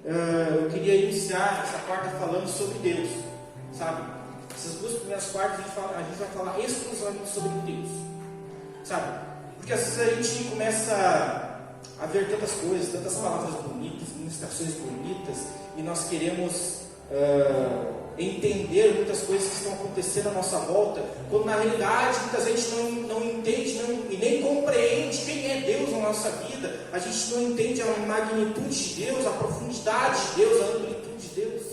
eu queria iniciar essa quarta falando sobre Deus, sabe? Essas duas primeiras quartas a gente vai falar exclusivamente sobre Deus, sabe? Porque às vezes a gente começa a ver tantas coisas, tantas palavras bonitas, ministrações bonitas, e nós queremos entender muitas coisas que estão acontecendo à nossa volta, quando na realidade muitas vezes a gente não entende e nem compreende quem é Deus na nossa vida. A gente não entende a magnitude de Deus, a profundidade de Deus, a amplitude de Deus.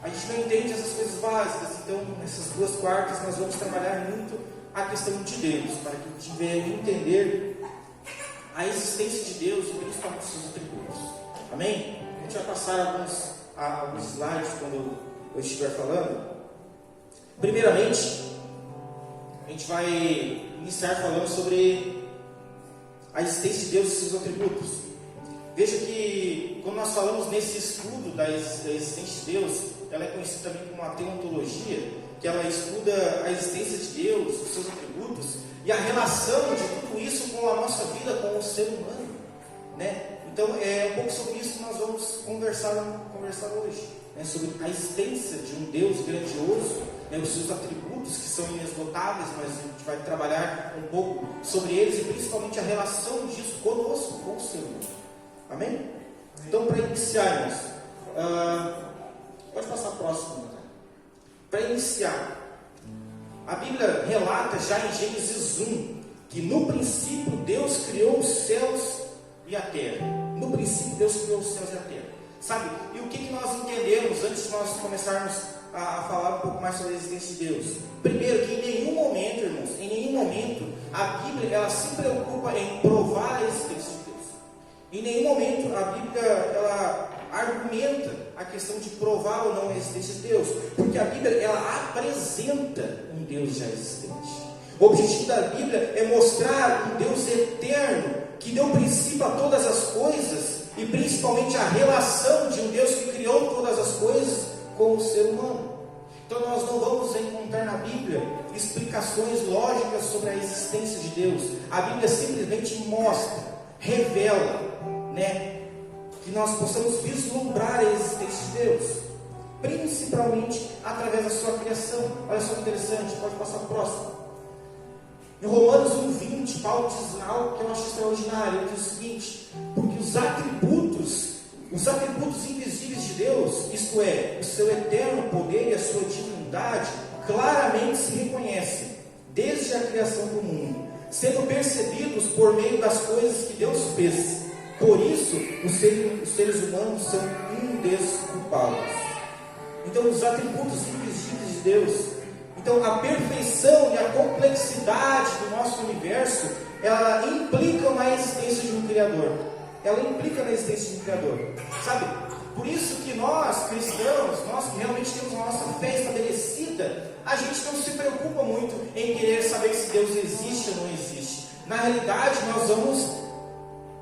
A gente não entende essas coisas básicas. Então, nessas duas quartas nós vamos trabalhar muito a questão de Deus, para que a gente venha entender a existência de Deus e principalmente seus atributos. Amém? A gente vai passar alguns slides quando eu estiver falando. Primeiramente, a gente vai iniciar falando sobre a existência de Deus e seus atributos. Veja que quando nós falamos nesse estudo da existência de Deus, ela é conhecida também como a teontologia, que ela estuda a existência de Deus, os seus atributos e a relação de tudo isso com a nossa vida, com o ser humano, né? Então é um pouco sobre isso que nós vamos conversar hoje, né? Sobre a existência de um Deus grandioso, né? Os seus atributos que são inesgotáveis, mas a gente vai trabalhar um pouco sobre eles e principalmente a relação disso conosco, com o ser humano. Amém? Então, para iniciarmos, pode passar a próxima. Para iniciar, a Bíblia relata já em Gênesis 1 que no princípio Deus criou os céus e a terra. No princípio Deus criou os céus e a terra. Sabe? E o que nós entendemos antes de nós começarmos a falar um pouco mais sobre a existência de Deus? Primeiro, que em nenhum momento, irmãos, a Bíblia ela se preocupa em provar a existência de Deus. Em nenhum momento a Bíblia ela argumenta a questão de provar ou não a existência de Deus, porque a Bíblia ela apresenta um Deus já existente. O objetivo da Bíblia é mostrar um Deus eterno que deu princípio a todas as coisas e principalmente a relação de um Deus que criou todas as coisas com o ser humano. Então nós não vamos encontrar na Bíblia explicações lógicas sobre a existência de Deus. A Bíblia simplesmente mostra, revela, né, que nós possamos vislumbrar a existência de Deus, principalmente através da sua criação. Olha só que interessante, pode passar para o próximo. Em Romanos 1,20, Paulo diz algo que eu acho extraordinário. Ele diz o seguinte: porque os atributos invisíveis de Deus, isto é, o seu eterno poder e a sua divindade, claramente se reconhecem desde a criação do mundo, sendo percebidos por meio das coisas que Deus fez. Por isso, os seres humanos são indesculpáveis. Então, os atributos invisíveis de Deus. Então, a perfeição e a complexidade do nosso universo, ela implica na existência de um Criador. Sabe? Por isso que nós, cristãos, nós que realmente temos a nossa fé estabelecida, a gente não se preocupa muito em querer saber se Deus existe ou não existe. Na realidade, nós vamos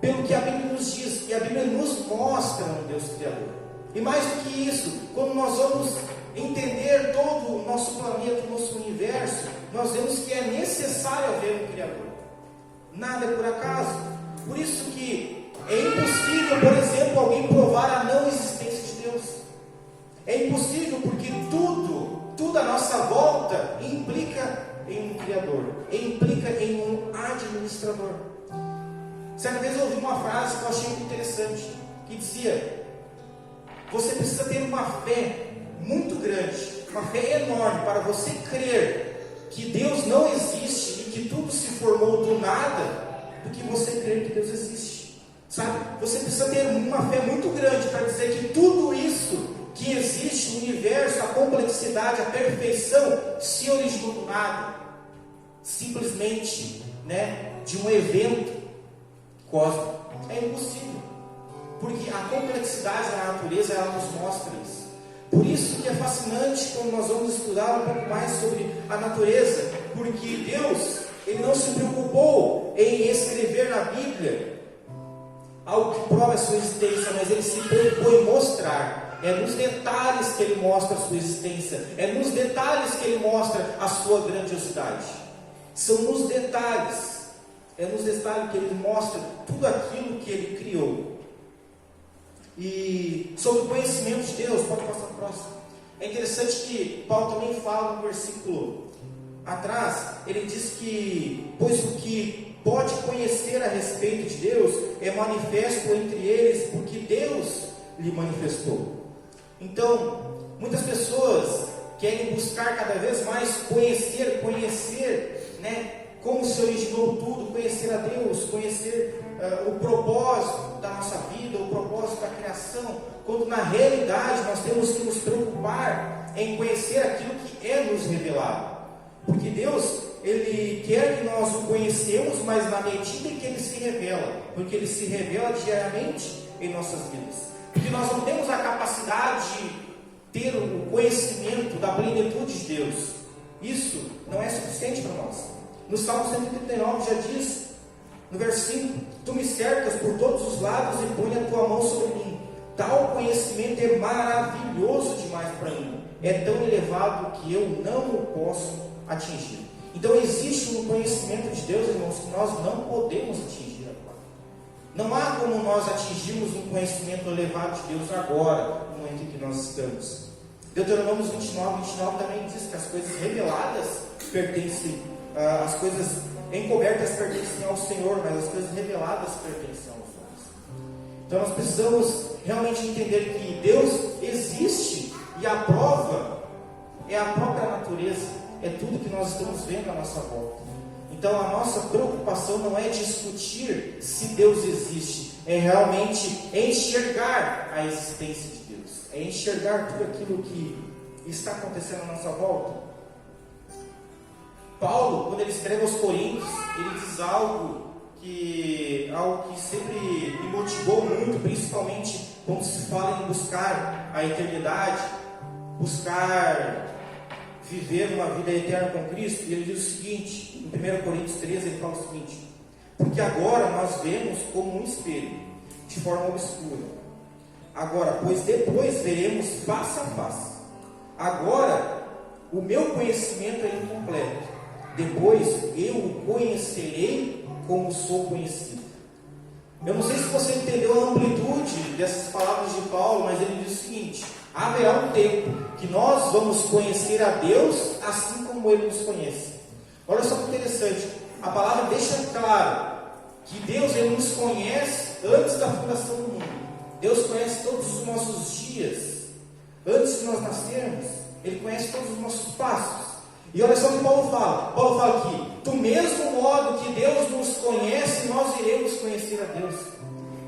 pelo que a Bíblia nos diz, e a Bíblia nos mostra um Deus Criador. E mais do que isso, quando nós vamos entender todo o nosso planeta, o nosso universo, nós vemos que é necessário haver um Criador. Nada é por acaso. Por isso que é impossível, por exemplo, alguém provar a não existência de Deus. É impossível porque tudo à nossa volta implica em um Criador, implica em um administrador. Certa vez eu ouvi uma frase que eu achei muito interessante, que dizia: você precisa ter uma fé muito grande, uma fé enorme, para você crer que Deus não existe e que tudo se formou do nada, do que você crer que Deus existe. Sabe? Você precisa ter uma fé muito grande para dizer que tudo isso que existe, o universo, a complexidade, a perfeição, se originou do nada, simplesmente, né, de um evento cósmico. É impossível, porque a complexidade da natureza ela nos mostra isso. Por isso que é fascinante quando nós vamos estudar um pouco mais sobre a natureza, porque Deus ele não se preocupou em escrever na Bíblia algo que prova a sua existência, mas ele se preocupou em mostrar. É nos detalhes que ele mostra a sua existência, é nos detalhes que ele mostra a sua grandiosidade. São nos detalhes, é nos detalhes que ele mostra tudo aquilo que ele criou. E sobre o conhecimento de Deus, pode passar para o próximo. É interessante que Paulo também fala no versículo atrás, ele diz que, pois o que pode conhecer a respeito de Deus é manifesto entre eles, porque Deus lhe manifestou. Então, muitas pessoas querem buscar cada vez mais conhecer, né? Como se originou tudo, conhecer a Deus, conhecer o propósito da nossa vida, o propósito da criação, quando na realidade nós temos que nos preocupar em conhecer aquilo que é nos revelado. Porque Deus, Ele quer que nós o conhecemos, mas na medida em que Ele se revela, porque Ele se revela diariamente em nossas vidas. Porque nós não temos a capacidade de ter o conhecimento da plenitude de Deus. Isso não é suficiente para nós. No Salmo 139 já diz, no versículo 5, tu me cercas por todos os lados e põe a tua mão sobre mim. Tal conhecimento é maravilhoso demais para mim. É tão elevado que eu não o posso atingir. Então existe um conhecimento de Deus, irmãos, que nós não podemos atingir agora. Não há como nós atingirmos um conhecimento elevado de Deus agora, no momento em que nós estamos. Deuteronômio 29 também diz que as coisas reveladas pertencem, as coisas encobertas pertencem ao Senhor, mas as coisas reveladas pertencem aos homens. Então nós precisamos realmente entender que Deus existe, e a prova é a própria natureza, é tudo que nós estamos vendo à nossa volta. Então a nossa preocupação não é discutir se Deus existe, é realmente enxergar a existência de Deus, é enxergar tudo aquilo que está acontecendo à nossa volta. Paulo, quando ele escreve aos Coríntios, ele diz algo que sempre me motivou muito, principalmente quando se fala em buscar a eternidade, buscar viver uma vida eterna com Cristo. E ele diz o seguinte, em 1 Coríntios 13, ele fala o seguinte: porque agora nós vemos como um espelho, de forma obscura. Agora, pois depois veremos face a face. Agora, o meu conhecimento é incompleto. Depois eu o conhecerei como sou conhecido. Eu não sei se você entendeu a amplitude dessas palavras de Paulo, mas ele diz o seguinte: haverá um tempo que nós vamos conhecer a Deus assim como Ele nos conhece. Olha só que interessante, a palavra deixa claro que Deus, Ele nos conhece antes da fundação do mundo. Deus conhece todos os nossos dias, antes de nós nascermos. Ele conhece todos os nossos passos. E olha só o que Paulo fala aqui: do mesmo modo que Deus nos conhece, nós iremos conhecer a Deus.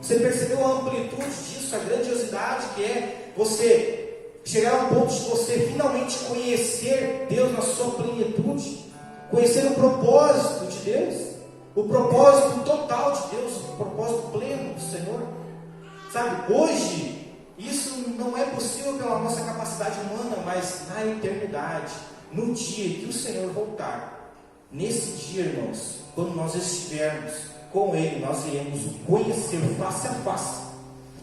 Você percebeu a amplitude disso, a grandiosidade que é você chegar ao ponto de você finalmente conhecer Deus na sua plenitude, conhecer o propósito de Deus, o propósito total de Deus, o propósito pleno do Senhor. Sabe, hoje isso não é possível pela nossa capacidade humana, mas na eternidade, no dia que o Senhor voltar, nesse dia, irmãos, quando nós estivermos com Ele, nós iremos o conhecer face a face.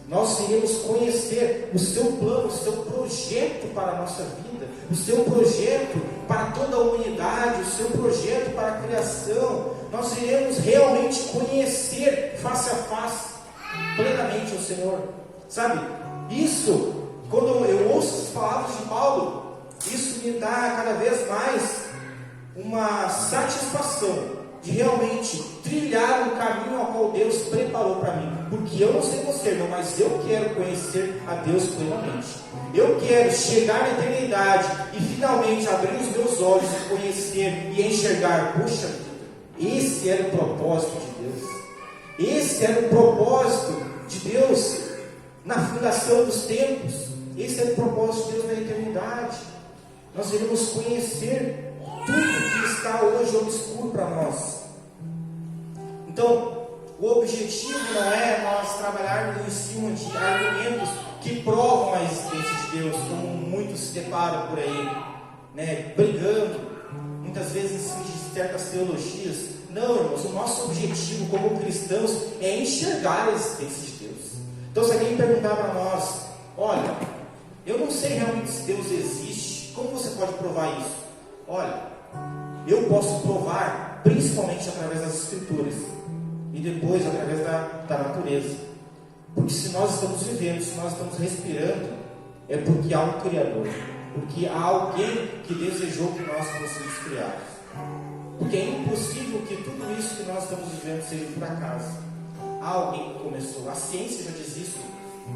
Nós iremos conhecer o seu plano, o seu projeto para a nossa vida, o seu projeto para toda a humanidade, o seu projeto para a criação. Nós iremos realmente conhecer face a face, plenamente o Senhor. Sabe, isso, quando eu ouço as palavras de Paulo, isso me dá cada vez mais uma satisfação de realmente trilhar o caminho ao qual Deus preparou para mim. Porque eu não sei você, irmão, mas eu quero conhecer a Deus plenamente. Eu quero chegar na eternidade e finalmente abrir os meus olhos e conhecer e enxergar, puxa vida, esse era o propósito de Deus. Esse era o propósito de Deus na fundação dos tempos. Esse era o propósito de Deus na eternidade. Nós iremos conhecer tudo que está hoje obscuro para nós. Então, o objetivo não é nós trabalharmos em cima de argumentos que provam a existência de Deus, como muitos se deparam por aí, né, brigando, muitas vezes em cima de certas teologias. Não, irmãos, o nosso objetivo como cristãos é enxergar a existência de Deus. Então, se alguém perguntar para nós: olha, eu não sei realmente se Deus existe, como você pode provar isso? Olha, eu posso provar principalmente através das Escrituras e depois através da natureza. Porque se nós estamos vivendo, se nós estamos respirando, é porque há um Criador. Porque há alguém que desejou que nós fôssemos criados. Porque é impossível que tudo isso que nós estamos vivendo seja por acaso. Há alguém que começou. A ciência já diz isso,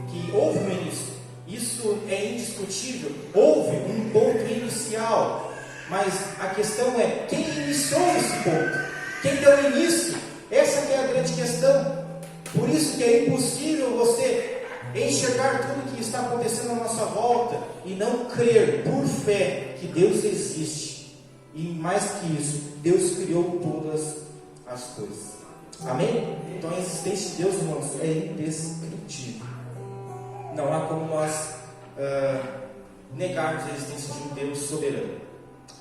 que houve um início. Isso é indiscutível. Houve um ponto inicial. Mas a questão é, quem iniciou esse ponto? Quem deu início? Essa que é a grande questão. Por isso que é impossível você enxergar tudo que está acontecendo à nossa volta e não crer por fé que Deus existe. E mais que isso, Deus criou todas as coisas. Amém? Então a existência de Deus, irmãos, é indescritível. Não há como nós negarmos a existência de um Deus soberano.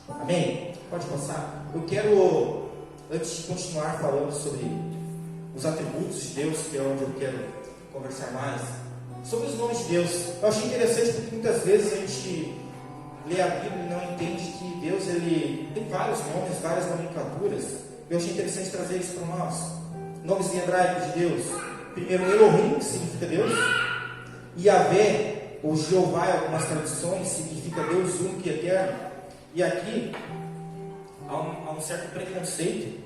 Amém? Pode passar. Eu quero, antes de continuar falando sobre os atributos de Deus, que é onde eu quero conversar mais, sobre os nomes de Deus. Eu achei interessante porque muitas vezes a gente lê a Bíblia e não entende que Deus ele tem vários nomes, várias nomenclaturas. Eu achei interessante trazer isso para nós. Nomes em hebraico de Deus. Primeiro, Elohim, que significa Deus. Yahvé, ou Jeová, em algumas traduções, significa Deus único e eterno. E aqui há um certo preconceito.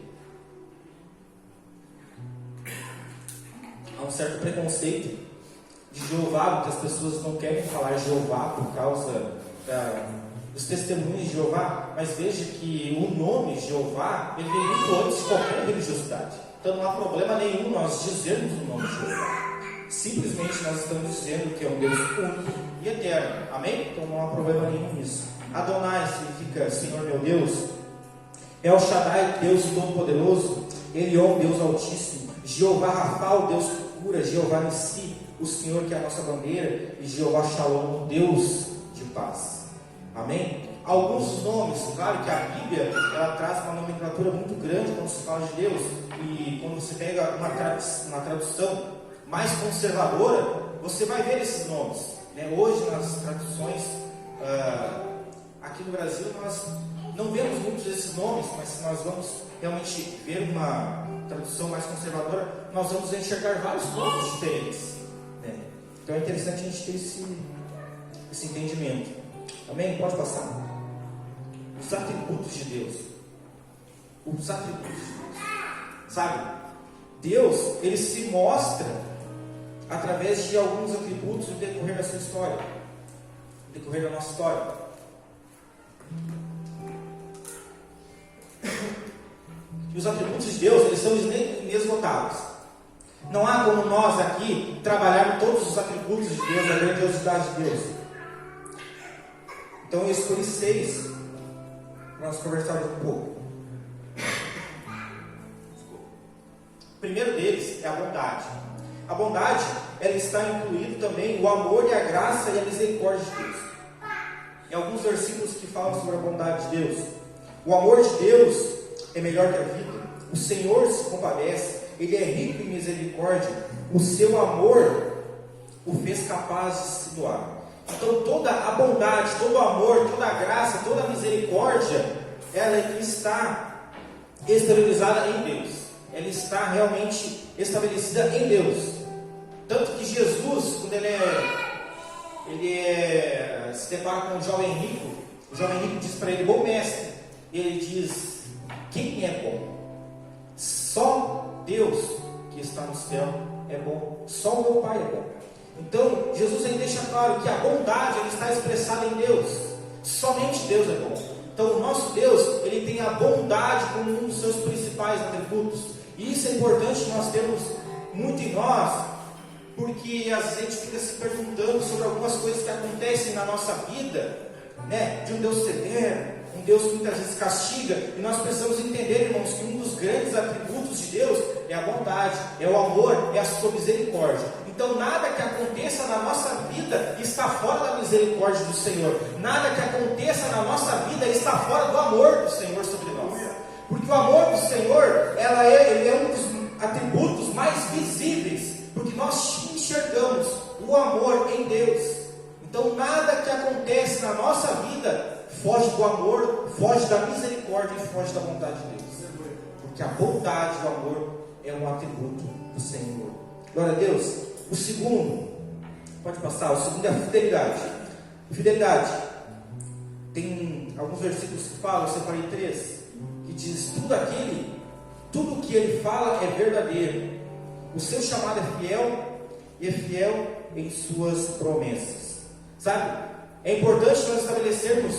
Há um certo preconceito de Jeová, muitas pessoas não querem falar Jeová por causa dos testemunhos de Jeová, mas veja que o nome Jeová ele vem muito antes de qualquer religiosidade. Então não há problema nenhum nós dizermos o nome Jeová. Simplesmente nós estamos dizendo que é um Deus único e eterno. Amém? Então não há problema nenhum nisso. Adonai significa Senhor meu Deus. El Shaddai, Deus Todo-Poderoso. Elion, Deus Altíssimo. Jeová Rafa, o Deus que cura. Jeová Nissi, o Senhor que é a nossa bandeira. E Jeová Shalom, o Deus de paz. Amém? Alguns nomes, claro que a Bíblia ela traz uma nomenclatura muito grande quando se fala de Deus. E quando você pega uma tradução mais conservadora, você vai ver esses nomes, né? Hoje nas traduções aqui no Brasil nós não vemos muitos desses nomes, mas se nós vamos realmente ver uma tradução mais conservadora, nós vamos enxergar vários nomes diferentes, né? Então é interessante a gente ter esse entendimento. Amém? Pode passar. Os atributos de Deus. Os atributos de Deus. Sabe? Deus, ele se mostra através de alguns atributos no decorrer da sua história, no decorrer da nossa história. E os atributos de Deus, eles são inesgotáveis. Não há como nós aqui trabalharmos todos os atributos de Deus, a grandiosidade de Deus. Então eu escolhi 6 para nós conversarmos um pouco. O primeiro deles é a bondade. A bondade, ela está incluído também o amor e a graça e a misericórdia de Deus. Em alguns versículos que falam sobre a bondade de Deus. O amor de Deus é melhor que a vida. O Senhor se compadece. Ele é rico em misericórdia. O seu amor o fez capaz de se doar. Então toda a bondade, todo o amor, toda a graça, toda a misericórdia, ela está exteriorizada em Deus. Ela está realmente estabelecida em Deus. Tanto que Jesus, quando ele se depara com um jovem rico, o jovem rico diz para ele: bom mestre. E ele diz: quem é bom? Só Deus que está no céu é bom. Só o meu Pai é bom. Então Jesus aí deixa claro que a bondade ela está expressada em Deus. Somente Deus é bom. Então o nosso Deus, ele tem a bondade como um dos seus principais atributos. E isso é importante nós termos muito em nós, porque às vezes a gente fica se perguntando sobre algumas coisas que acontecem na nossa vida, né? De um Deus severo, um Deus que muitas vezes castiga, e nós precisamos entender, irmãos, que um dos grandes atributos de Deus é a bondade, é o amor, é a sua misericórdia. Então nada que aconteça na nossa vida está fora da misericórdia do Senhor. Nada que aconteça na nossa vida está fora do amor do Senhor sobre nós. Porque o amor do Senhor, ele é um dos atributos mais visíveis, porque nós enxergamos o amor em Deus. Então nada que acontece na nossa vida foge do amor, foge da misericórdia e foge da bondade de Deus. Porque a bondade e o amor é um atributo do Senhor. Glória a Deus. O segundo, pode passar, o segundo é a fidelidade. Fidelidade. Tem alguns versículos que falam, eu separei 3, que diz: tudo que ele fala é verdadeiro. O seu chamado é fiel e é fiel em suas promessas. Sabe? É importante nós estabelecermos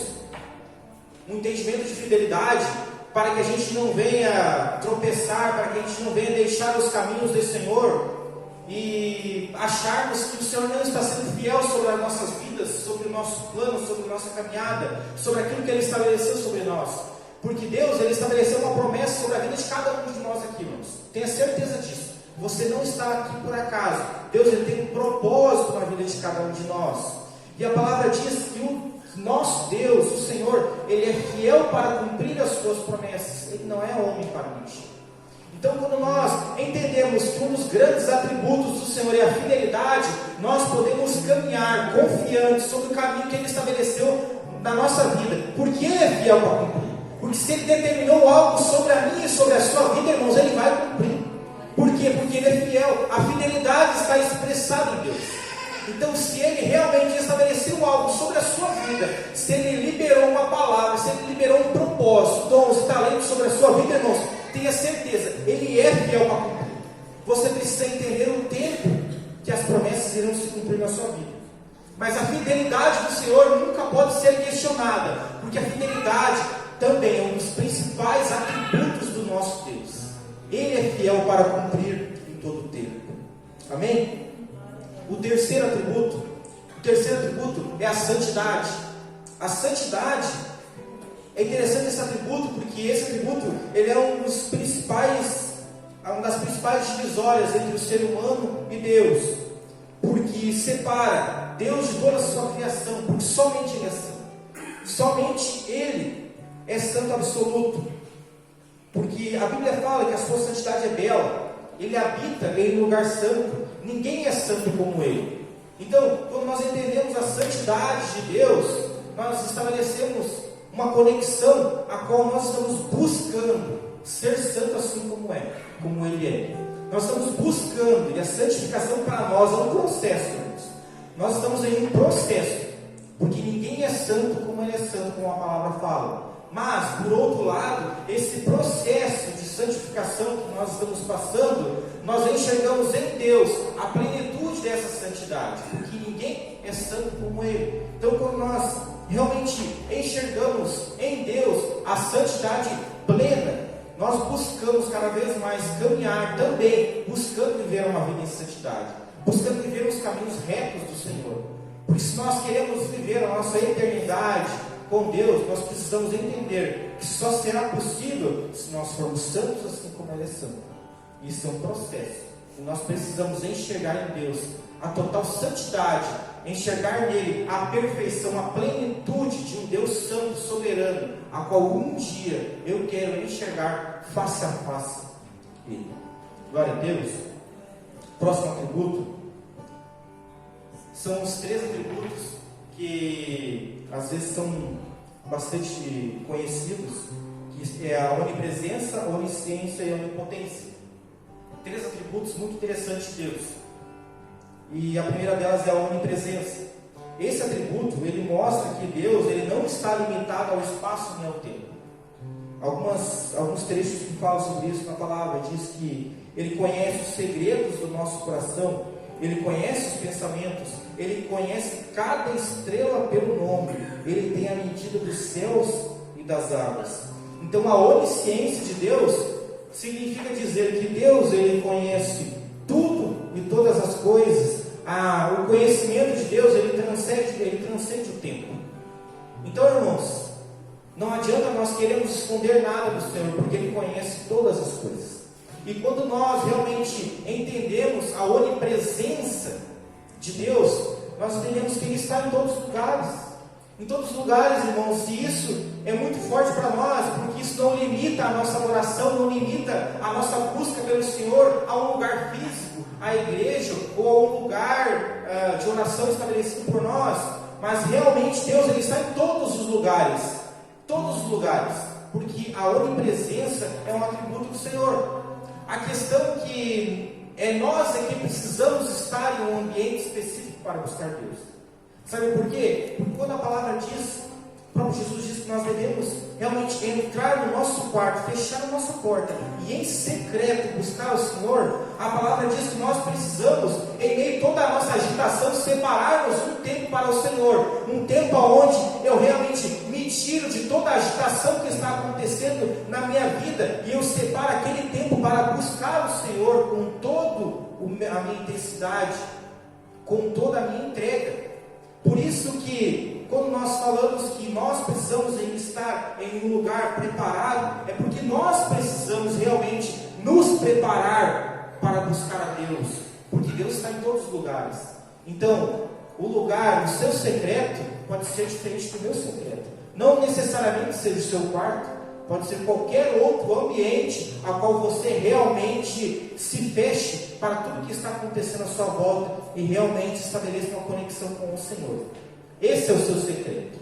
um entendimento de fidelidade para que a gente não venha tropeçar, para que a gente não venha deixar os caminhos do Senhor e acharmos que o Senhor não está sendo fiel sobre as nossas vidas, sobre o nosso plano, sobre a nossa caminhada, sobre aquilo que Ele estabeleceu sobre nós. Porque Deus, Ele estabeleceu uma promessa sobre a vida de cada um de nós aqui, irmãos. Tenha certeza disso. Você não está aqui por acaso. Deus, Ele tem um propósito na vida de cada um de nós. E a palavra diz que o nosso Deus, o Senhor, Ele é fiel para cumprir as suas promessas. Ele não é homem para mentir. Então, quando nós entendemos que um dos grandes atributos do Senhor é a fidelidade, nós podemos caminhar confiantes sobre o caminho que Ele estabeleceu na nossa vida, porque Ele é fiel para cumprir. Porque se Ele determinou algo sobre a minha e sobre a sua vida, irmãos, Ele vai cumprir. Por quê? Porque Ele é fiel. A fidelidade está expressada em Deus. Então, se Ele realmente estabeleceu algo sobre a sua vida, se Ele liberou uma palavra, se Ele liberou um propósito, dons e talentos sobre a sua vida, irmãos, tenha certeza, Ele é fiel para cumprir. Você precisa entender o tempo que as promessas irão se cumprir na sua vida. Mas a fidelidade do Senhor nunca pode ser questionada, porque a fidelidade também é um dos principais atributos do nosso Deus. Ele é fiel para cumprir em todo o tempo. Amém? O terceiro atributo é a santidade. A santidade, é interessante esse atributo, porque esse atributo ele é uma das principais divisórias entre o ser humano e Deus, porque separa Deus de toda a sua criação, porque somente Ele é santo. Somente Ele é santo absoluto, porque a Bíblia fala que a sua santidade é bela. Ele habita em um lugar santo. Ninguém é santo como Ele. Então, quando nós entendemos a santidade de Deus, nós estabelecemos uma conexão a qual nós estamos buscando ser santo assim como Ele é. Nós estamos buscando, e a santificação para nós é um processo, irmãos. Nós estamos em um processo, porque ninguém é santo como Ele é santo, como a palavra fala. Mas, por outro lado, esse processo de santificação que nós estamos passando, nós enxergamos em Deus a plenitude dessa santidade, porque ninguém é santo como Ele. Então, quando nós realmente enxergamos em Deus a santidade plena, nós buscamos cada vez mais caminhar também, buscando viver uma vida em santidade, buscando viver os caminhos retos do Senhor. Porque se nós queremos viver a nossa eternidade com Deus, nós precisamos entender que só será possível se nós formos santos assim como Ele é santo. Isso é um processo. E nós precisamos enxergar em Deus a total santidade, enxergar nele a perfeição, a plenitude de um Deus santo, soberano, a qual um dia eu quero enxergar face a face Ele. Glória a Deus. Próximo atributo são os 3 atributos que às vezes são bastante conhecidos, que é a onipresença, a onisciência e a onipotência. 3 atributos muito interessantes de Deus. E a primeira delas é a onipresença. Esse atributo, ele mostra que Deus, ele não está limitado ao espaço nem ao tempo. Alguns trechos que falam sobre isso na palavra, diz que Ele conhece os segredos do nosso coração, Ele conhece os pensamentos, Ele conhece cada estrela pelo nome, Ele tem a medida dos céus e das águas. Então a onisciência de Deus significa dizer que Deus, Ele conhece tudo e todas as coisas. O conhecimento de Deus, ele transcende o tempo. Então, irmãos, não adianta nós queremos esconder nada do Senhor, porque Ele conhece todas as coisas. E quando nós realmente entendemos a onipresença de Deus, nós entendemos que Ele está em todos os lugares. Em todos os lugares, irmãos, e isso é muito forte para nós, porque isso não limita a nossa oração, não limita a nossa busca pelo Senhor a um lugar físico, a igreja, ou a um lugar de oração estabelecido por nós, mas realmente Deus, Ele está em todos os lugares, porque a onipresença é um atributo do Senhor. A questão que nós é que precisamos estar em um ambiente específico para buscar Deus. Sabe por quê? Porque quando a palavra diz, o próprio Jesus diz que nós devemos realmente entrar no nosso quarto, fechar a nossa porta e em secreto buscar o Senhor, a palavra diz que nós precisamos, em meio a toda a nossa agitação, separarmos um tempo para o Senhor, um tempo onde eu realmente me tiro de toda a agitação que está acontecendo na minha vida e eu separo aquele tempo para buscar o Senhor com toda a minha intensidade, com toda a minha entrega. Por isso que quando nós falamos que nós precisamos estar em um lugar preparado, é porque nós precisamos realmente nos preparar para buscar a Deus, porque Deus está em todos os lugares. Então, o lugar, o seu secreto, pode ser diferente do meu secreto. Não necessariamente seja o seu quarto, pode ser qualquer outro ambiente a qual você realmente se feche para tudo que está acontecendo à sua volta e realmente estabeleça uma conexão com o Senhor. Esse é o seu secreto.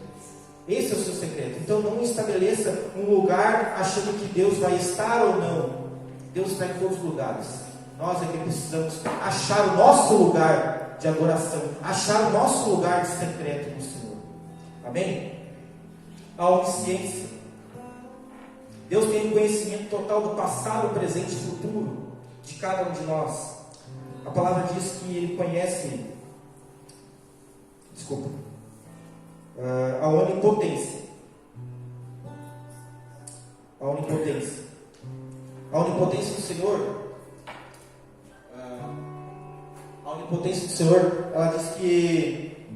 Esse é o seu secreto. Então não estabeleça um lugar achando que Deus vai estar ou não. Deus está em todos os lugares. Nós é que precisamos achar o nosso lugar de adoração, achar o nosso lugar de secreto no Senhor. Amém? A onisciência. Deus tem um conhecimento total do passado, presente e futuro de cada um de nós. A palavra diz que Ele conhece, a onipotência. A onipotência. A onipotência do Senhor. A onipotência do Senhor, ela diz que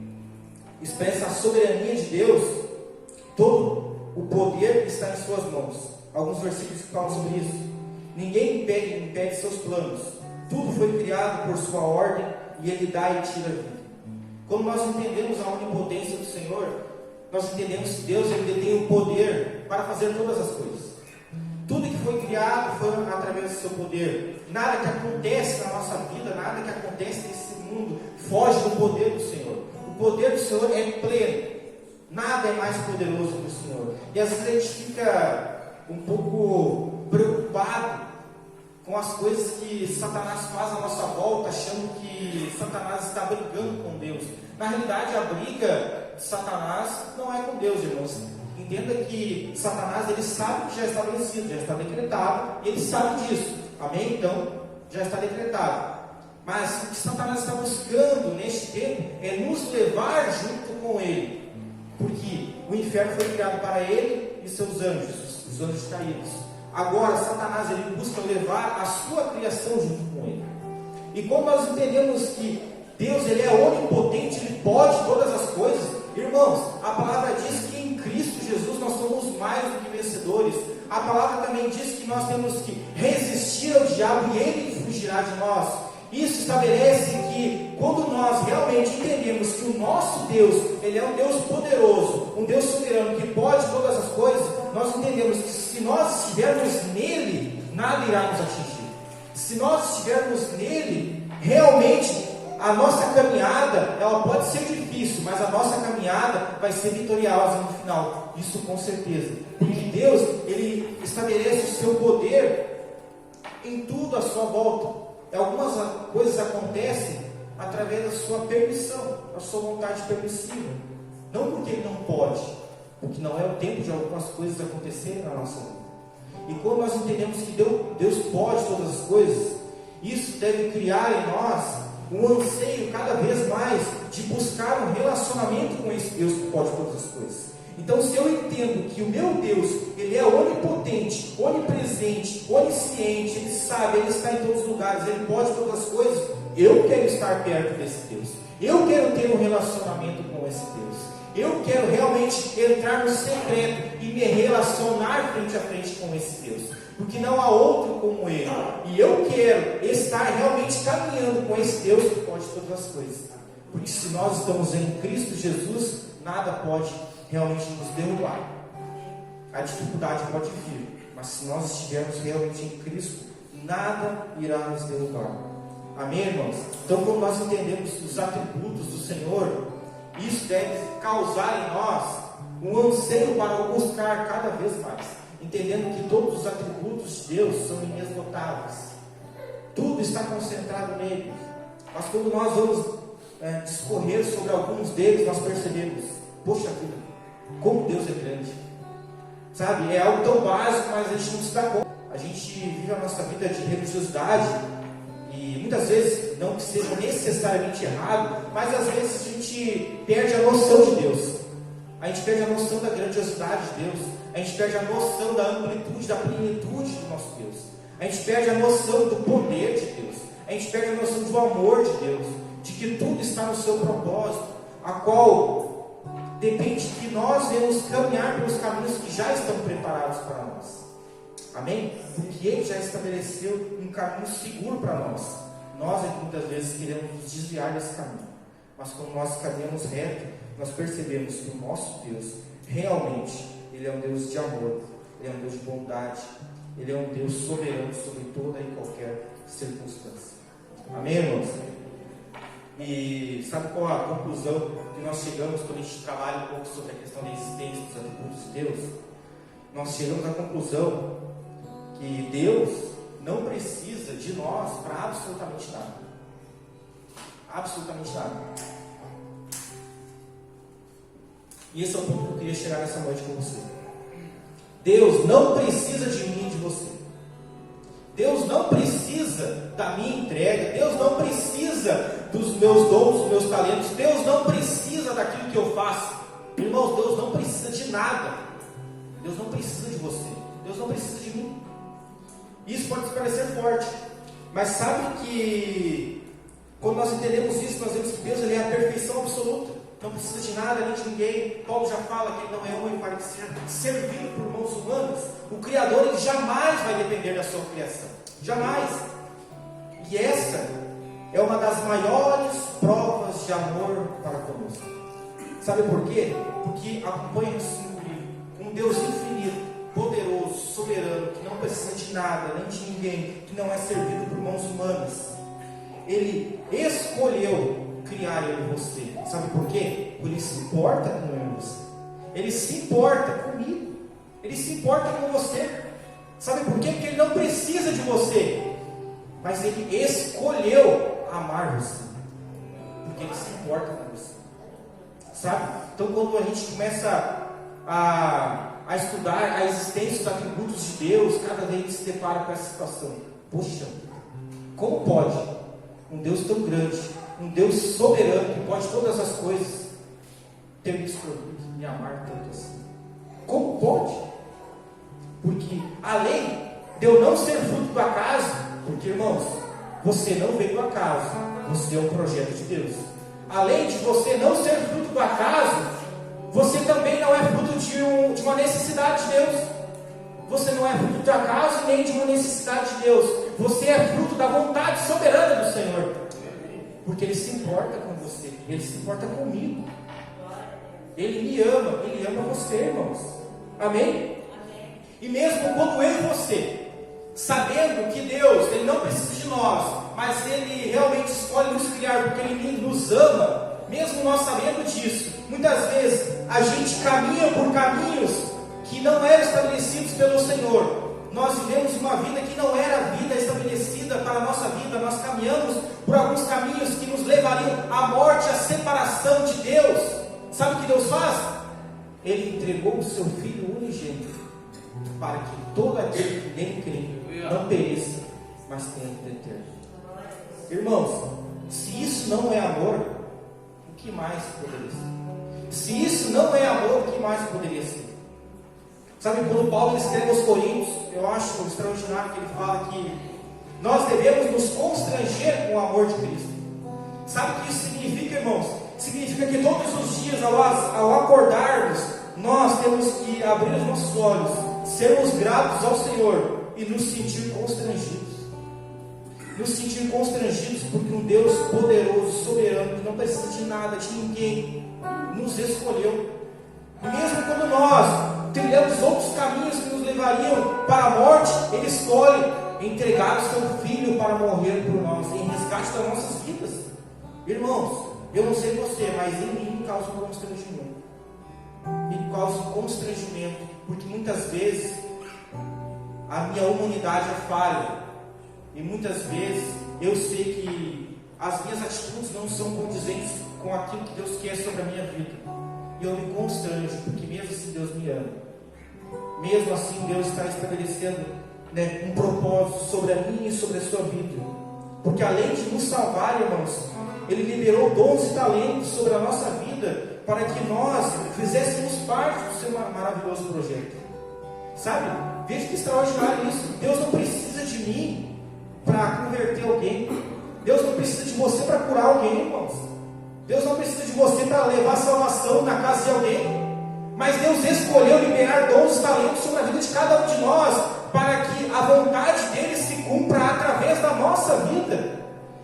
expressa a soberania de Deus. Todo o poder está em suas mãos. Alguns versículos que falam sobre isso. Ninguém impede seus planos. Tudo foi criado por sua ordem e Ele dá e tira a vida. Quando nós entendemos a onipotência do Senhor, nós entendemos que Deus ele detém o poder para fazer todas as coisas. Tudo que foi criado foi através do seu poder. Nada que acontece na nossa vida, nada que acontece nesse mundo foge do poder do Senhor. O poder do Senhor é pleno. Nada é mais poderoso que o Senhor. E às vezes a gente fica um pouco preocupado com as coisas que Satanás faz à nossa volta, achando que Satanás está brigando com Deus. Na realidade, a briga de Satanás não é com Deus, irmãos. Entenda que Satanás, ele sabe que já está vencido, já está decretado, e ele sabe disso. Amém? Então, já está decretado. Mas o que Satanás está buscando neste tempo é nos levar junto com ele. Porque o inferno foi criado para ele e seus anjos, os anjos caídos. Agora, Satanás ele busca levar a sua criação junto com ele. E como nós entendemos que Deus ele é onipotente, Ele pode todas as coisas, irmãos, a palavra diz que em Cristo Jesus nós somos mais do que vencedores. A palavra também diz que nós temos que resistir ao diabo e ele fugirá de nós. Isso estabelece que quando nós realmente entendemos que o nosso Deus, Ele é um Deus poderoso, um Deus soberano que pode todas as coisas, nós entendemos que se nós estivermos nele, nada irá nos atingir. Se nós estivermos nele, realmente a nossa caminhada, ela pode ser difícil, mas a nossa caminhada vai ser vitoriosa no final. Isso com certeza. Porque Deus, Ele estabelece o seu poder em tudo à sua volta. Algumas coisas acontecem através da sua permissão, da sua vontade permissiva. Não porque Ele não pode, porque não é o tempo de algumas coisas acontecerem na nossa vida. E quando nós entendemos que Deus pode todas as coisas, isso deve criar em nós um anseio cada vez mais de buscar um relacionamento com esse Deus que pode todas as coisas. Então, se eu entendo que o meu Deus, Ele é onipotente, onipresente, onisciente, Ele sabe, Ele está em todos os lugares, Ele pode todas as coisas, eu quero estar perto desse Deus. Eu quero ter um relacionamento com esse Deus. Eu quero realmente entrar no secreto e me relacionar frente a frente com esse Deus. Porque não há outro como Ele. E eu quero estar realmente caminhando com esse Deus que pode todas as coisas. Porque se nós estamos em Cristo Jesus, nada pode realmente nos derrubar. A dificuldade pode vir, mas se nós estivermos realmente em Cristo, nada irá nos derrubar. Amém, irmãos? Então, quando nós entendemos os atributos do Senhor, isso deve causar em nós um anseio para o buscar cada vez mais, entendendo que todos os atributos de Deus são inesgotáveis. Tudo está concentrado nele. Mas quando nós vamos discorrer sobre alguns deles, nós percebemos, poxa vida, como Deus é grande. Sabe, é algo tão básico, mas a gente não se dá conta. A gente vive a nossa vida de religiosidade, e muitas vezes, não que seja necessariamente errado, mas às vezes a gente perde a noção de Deus. A gente perde a noção da grandiosidade de Deus. A gente perde a noção da amplitude, da plenitude do nosso Deus. A gente perde a noção do poder de Deus. A gente perde a noção do amor de Deus, de que tudo está no seu propósito, a qual depende que nós venhamos caminhar pelos caminhos que já estão preparados para nós. Amém? Porque Ele já estabeleceu um caminho seguro para nós. Nós é que muitas vezes queremos nos desviar desse caminho. Mas quando nós caminhamos reto, nós percebemos que o nosso Deus, realmente, Ele é um Deus de amor, Ele é um Deus de bondade, Ele é um Deus soberano sobre toda e qualquer circunstância. Amém, irmãos? E sabe qual a conclusão que nós chegamos quando a gente trabalha um pouco sobre a questão da existência dos atributos de Deus? Nós chegamos à conclusão que Deus não precisa de nós para absolutamente nada. Absolutamente nada. E esse é o ponto que eu queria chegar nessa noite com você. Deus não precisa de mim e de você. Deus não precisa da minha entrega. Deus não precisa dos meus dons, dos meus talentos. Deus não precisa daquilo que eu faço. Irmãos, Deus não precisa de nada. Deus não precisa de você. Deus não precisa de mim. Isso pode parecer forte, mas sabe que quando nós entendemos isso, nós vemos que Deus, Ele é a perfeição absoluta. Não precisa de nada nem de ninguém. Paulo já fala que Ele não é homem para ser servido por mãos humanas. O Criador, Ele jamais vai depender da sua criação. Jamais. E essa é uma das maiores provas de amor para conosco. Sabe por quê? Porque acompanha-nos um Deus infinito, poderoso, soberano, que não precisa de nada, nem de ninguém, que não é servido por mãos humanas. Ele escolheu criar eu e você. Sabe por quê? Porque Ele se importa com eu e você. Ele se importa comigo. Ele se importa com você. Sabe por quê? Porque Ele não precisa de você, mas Ele escolheu amar você, porque Ele se importa com você. Sabe? Então quando a gente começa a estudar a existência dos atributos de Deus, cada vez que se depara com essa situação, poxa, como pode um Deus tão grande, um Deus soberano, que pode todas as coisas, ter me escolhido, me amar tanto assim? Como pode? Porque além de eu não ser fruto do acaso, porque irmãos, você não veio do acaso, você é um projeto de Deus. Além de você não ser fruto do acaso, você também não é fruto de uma necessidade de Deus. Você não é fruto de acaso nem de uma necessidade de Deus. Você é fruto da vontade soberana do Senhor. Porque Ele se importa com você. Ele se importa comigo. Ele me ama. Ele ama você, irmãos. Amém? E mesmo quando eu e você, sabendo que Deus, Ele não precisa de nós, mas Ele realmente escolhe nos criar porque Ele nos ama, mesmo nós sabendo disso, muitas vezes a gente caminha por caminhos que não eram estabelecidos pelo Senhor. Nós vivemos uma vida que não era a vida estabelecida para a nossa vida. Nós caminhamos por alguns caminhos que nos levariam à morte, à separação de Deus. Sabe o que Deus faz? Ele entregou o seu Filho unigênito para que todo aquele que nele crê não pereça, mas tenha vida eterna. Irmãos, se isso não é amor, o que mais poderia ser? Se isso não é amor, o que mais poderia ser? Sabe, quando Paulo escreve aos Coríntios, eu acho extraordinário que ele fala que nós devemos nos constranger com o amor de Cristo. Sabe o que isso significa, irmãos? Significa que todos os dias, ao acordarmos, nós temos que abrir os nossos olhos, sermos gratos ao Senhor e nos sentir constrangidos. Nos sentir constrangidos porque um Deus poderoso, soberano, que não precisa de nada, de ninguém, nos escolheu. E mesmo quando nós trilhamos outros caminhos que nos levariam para a morte, Ele escolhe entregar o seu Filho para morrer por nós, em resgate das nossas vidas. Irmãos, eu não sei você, mas em mim me causa um constrangimento. Me causa um constrangimento, porque muitas vezes a minha humanidade é falha. E muitas vezes eu sei que as minhas atitudes não são condizentes com aquilo que Deus quer sobre a minha vida. E eu me constranjo, porque mesmo assim Deus me ama. Mesmo assim Deus está estabelecendo, um propósito sobre a minha e sobre a sua vida. Porque além de nos salvar, irmãos, Ele liberou dons e talentos sobre a nossa vida para que nós fizéssemos parte do seu maravilhoso projeto. Sabe? Veja que extraordinário isso. Deus não precisa de mim para converter alguém. Deus não precisa de você para curar alguém, irmãos. Deus não precisa de você para levar salvação na casa de alguém. Mas Deus escolheu liberar dons e talentos sobre a vida de cada um de nós, para que a vontade dele se cumpra através da nossa vida.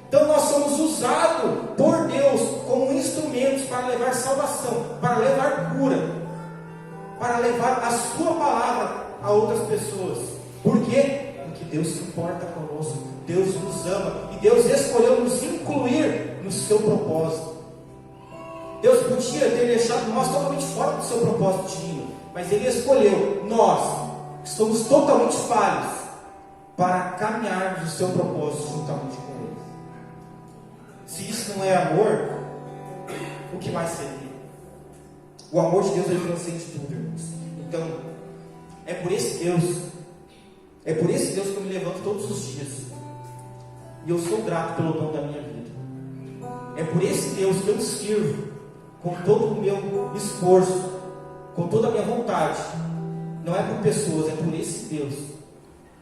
Então nós somos usados por Deus como instrumentos para levar salvação, para levar cura, para levar a sua palavra a outras pessoas. Por quê? Porque Deus se importa conosco, Deus nos ama e Deus escolheu nos incluir no seu propósito. Deus podia ter deixado nós totalmente fora do seu propósito divino, mas Ele escolheu nós, que somos totalmente falhos, para caminharmos o seu propósito juntamente com Ele. Se isso não é amor, o que mais seria? O amor de Deus, ele transcende tudo, irmãos. Então, é por esse Deus que eu me levanto todos os dias, e eu sou grato pelo dom da minha vida. É por esse Deus que eu sirvo com todo o meu esforço, com toda a minha vontade. Não é por pessoas, é por esse Deus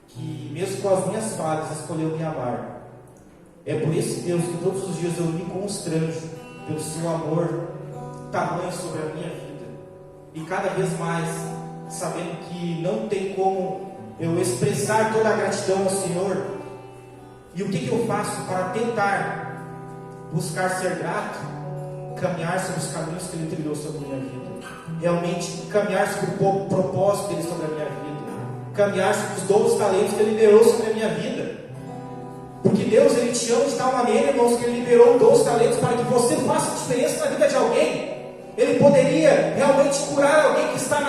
que, mesmo com as minhas falhas, escolheu me amar. É por esse Deus que todos os dias eu me constranjo pelo seu amor tamanho sobre a minha vida, e cada vez mais sabendo que não tem como eu expressar toda a gratidão ao Senhor. E o que eu faço para tentar buscar ser grato? Caminhar sobre os caminhos que Ele trilhou sobre a minha vida, realmente caminhar sobre o propósito dele sobre a minha vida, caminhar sobre os dons e talentos que Ele liberou sobre a minha vida. Porque Deus, Ele te ama de tal maneira, irmãos, que Ele liberou dons e talentos para que você faça diferença na vida de alguém. Ele poderia realmente curar alguém que está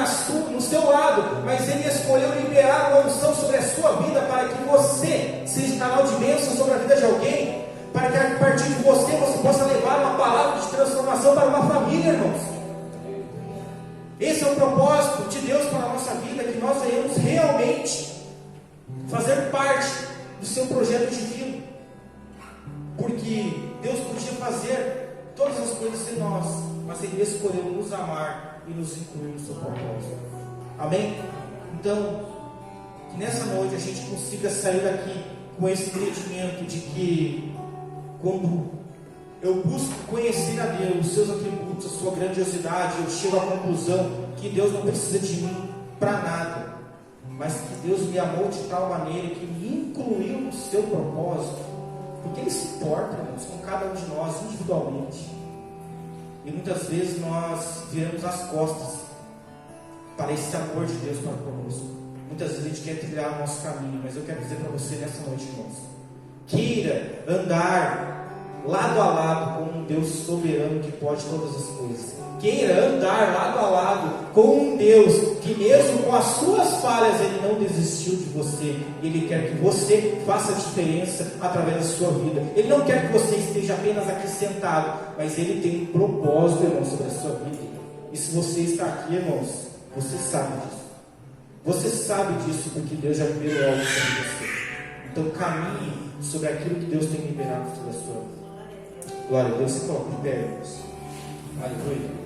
no seu lado, mas Ele escolheu liberar uma unção sobre a sua vida para que você seja canal de bênção sobre a vida de alguém, para que a partir de você possa levar uma palavra de transformação para uma família, irmãos. Esse é o propósito de Deus para a nossa vida, que nós venhamos realmente fazer parte do seu projeto divino. Porque Deus podia fazer todas as coisas em nós, mas Ele escolheu nos amar e nos incluir no seu propósito. Amém? Então, que nessa noite a gente consiga sair daqui com esse entendimento de que, quando eu busco conhecer a Deus, os seus atributos, a sua grandiosidade, eu chego à conclusão que Deus não precisa de mim para nada, mas que Deus me amou de tal maneira que me incluiu no seu propósito, porque Ele se importa, irmãos, com cada um de nós individualmente. E muitas vezes nós viramos as costas para esse amor de Deus para conosco. Muitas vezes a gente quer trilhar o nosso caminho, mas eu quero dizer para você nessa noite, irmãos, queira andar lado a lado com um Deus soberano que pode todas as coisas. Queira andar lado a lado com um Deus que, mesmo com as suas falhas, Ele não desistiu de você. Ele quer que você faça a diferença através da sua vida. Ele não quer que você esteja apenas aqui sentado, mas Ele tem um propósito, irmão, sobre a sua vida. E se você está aqui, irmãos, você sabe disso. Você sabe disso porque Deus já liberou algo sobre você. Então caminhe sobre aquilo que Deus tem liberado sobre a sua vida. Glória a Deus. Se coloque de pé, irmãos. Aleluia.